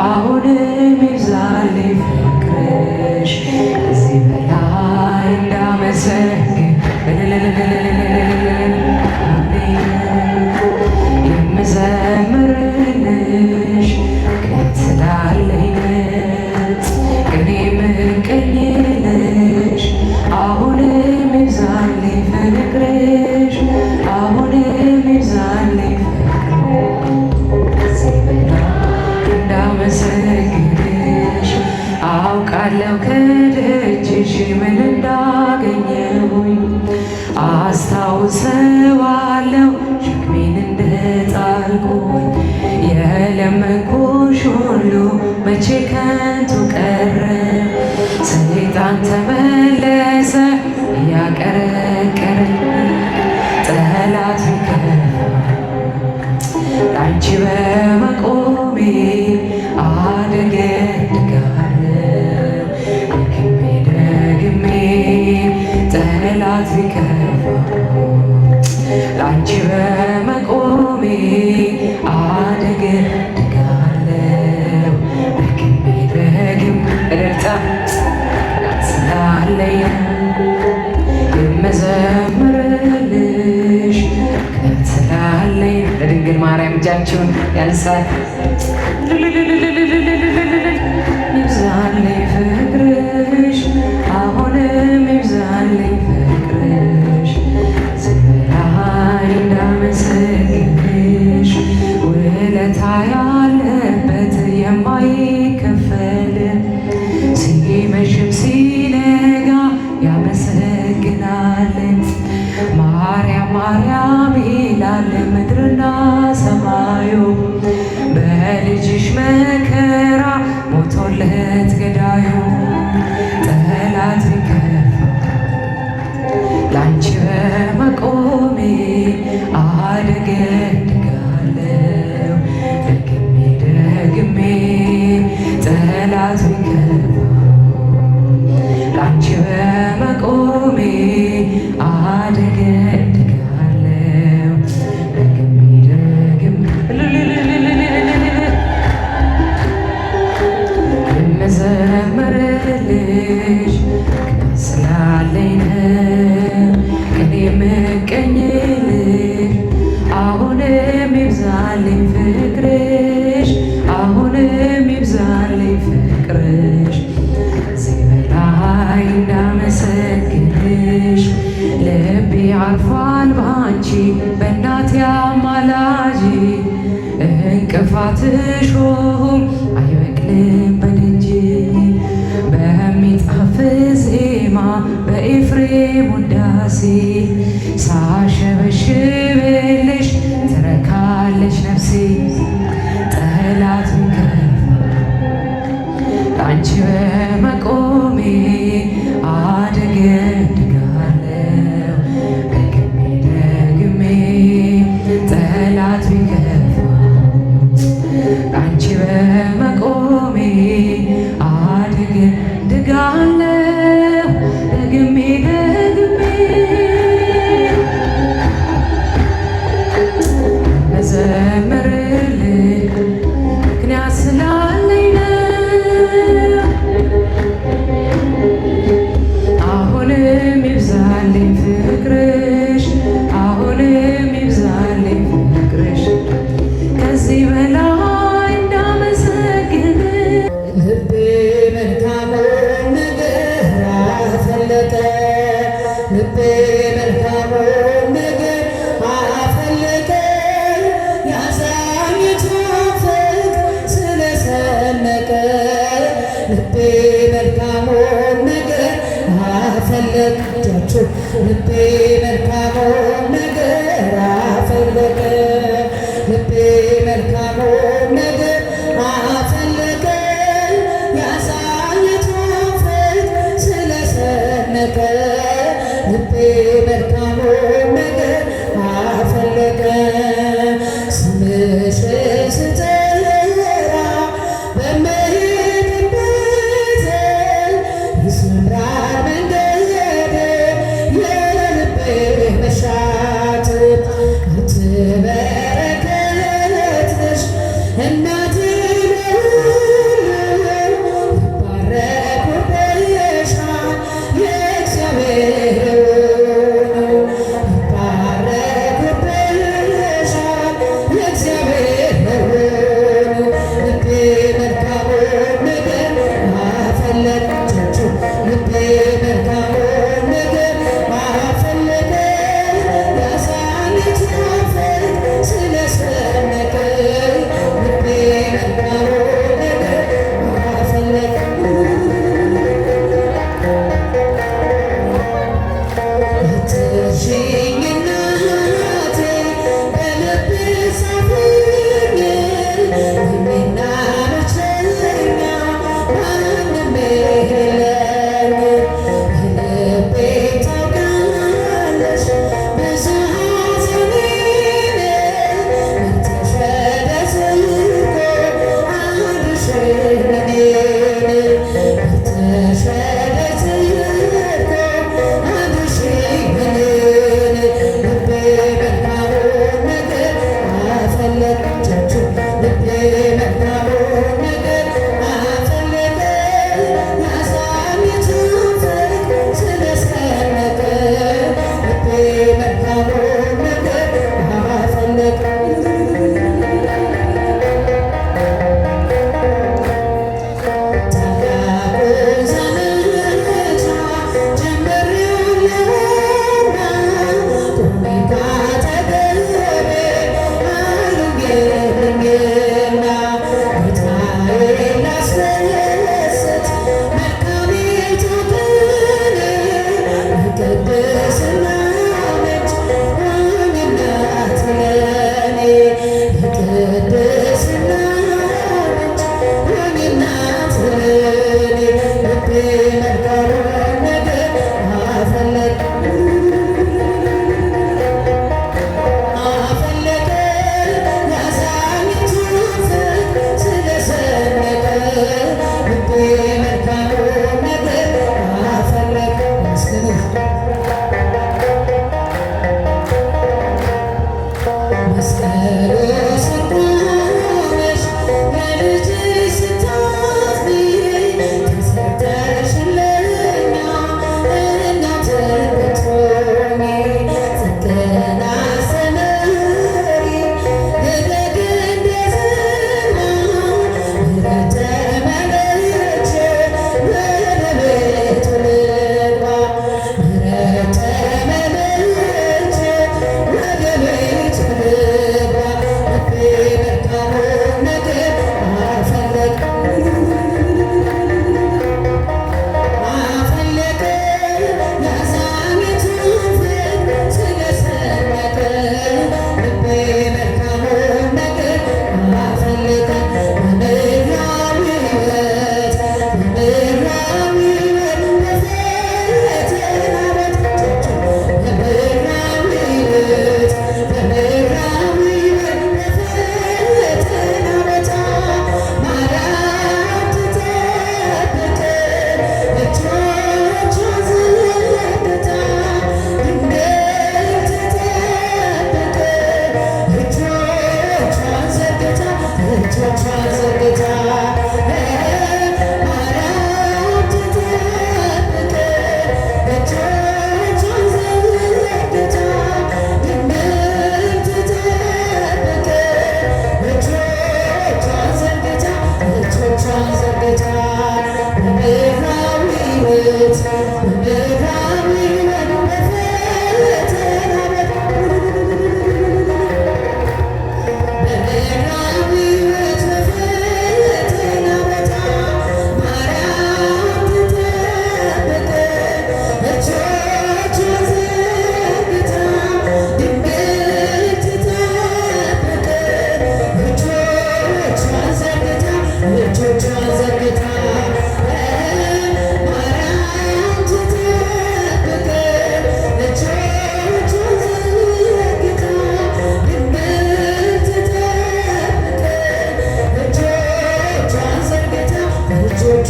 አሁንም ይብዛልኝ ፍቅርሽ ከዚህ በላይ እንዳመሰግን የምዘምርልሽ ከየት ስላለኝ ቅኔ ምቀኝልሽ አሁንም ይብዛልኝ ፍቅርሽ አሁንም ይብዛልኝ ከዚህ በላይ እንዳመሰግንሽ አውቃለሁ ከደጅሽ ምን እንዳገኘሁኝ አስታውሰዋለሁ ሸክሜን እንደጣልኩኝ የለመንኩሽ ሁሉ መቼ ከንቱ ቀረ ሰይጣን ተመለሰ እያቀረቀረ ጠላት ቢከፋ ላንቺ በመቆሜ አደገድጋለሁ ደግሜ ደግሜ ጠላት ቢከፋ ላንቺ በመቆሜ አደገድጋለሁ ደግሜ ደግሜ እልልታ ስላለኝ የምዘምርልሽ ስላለኝ ለድንግል ማርያም እጃችሁን ያንሳል። ይብዛልኝ ፍቅርሽ አሁንም ይብዛልኝ ፍቅርሽ ከዚህ በላይ እንዳመሰግንሽ ውለታ ያለበት የማይከፈል ሲመሽም ሲነጋ ያመሰግናል። ማርያም ማርያም ይላል ምድርና ሰማዩ በልጅሽ መከራ ሞቶለት ገዳዩ ጠላት ቢከፋ ላንቺ በመቆሜ አደገድጋለሁ ደግሜ ደግሜ ጠላት ቢከፋ ላንቺ በመቆሜ አደገድጋለሁ ደግሜ ደግሜ የምዘምርልሽ ስላለኝ ነው ቅኔ የምቀኝልሽ አሁንም ይብዛልኝ ፍቅርሽ አሁንም ይብዛልኝ ፍቅርሽ ከዚህ በላይ እንዳመሰግንሽ ልቤ አርፏል ባንቺ በእናቴ አማላጅ እንቅፋትሽ አይበቅልም በደጅ በሚጣፍጥ ዜማ በኤፍሬም ውዳሴ ሳሸበሽብልሽ ትረካለች ነፍሴ ጠላት ቢከፋ ላንቺ በመቆሜ አደገድጋለሁ ደግሜ ደግሜ ጠላት ቢከፋ ላንቺ በመቆሜ አደገድጋለሁ ደግሜ ደግሜ መዘምርልሽ ምክንያት ስላለኝ ነው አሁንም ይብዛልኝ ፍቅርሽ አሁንም ይብዛልኝ ፍቅርሽ ከዚህ በላይ እንዳመሰግን ልቤ መልካሙን ነገር አፈለጠ ልቤ መልካሙን ነገር አፈለጠ ያዛኝቱ ፍቅር ስለሰነቀ ልቤ መልካሙን ነገር አፈለጠ እጃችሁ ልቤ መልካሙን ነገር አፈለጠ ልቤ መልካሙን ነገር አፈለቀ ያሳየቱ ፍቅር ስለሰነቀ ልቤ መልካሙን ነገር አፈለቀ ስምሽን ስጠራ በምሄድበት ይሰምራል መንገዴ የልቤ መሻት አትበረከት ነሽ እናቴ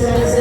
ወንዝ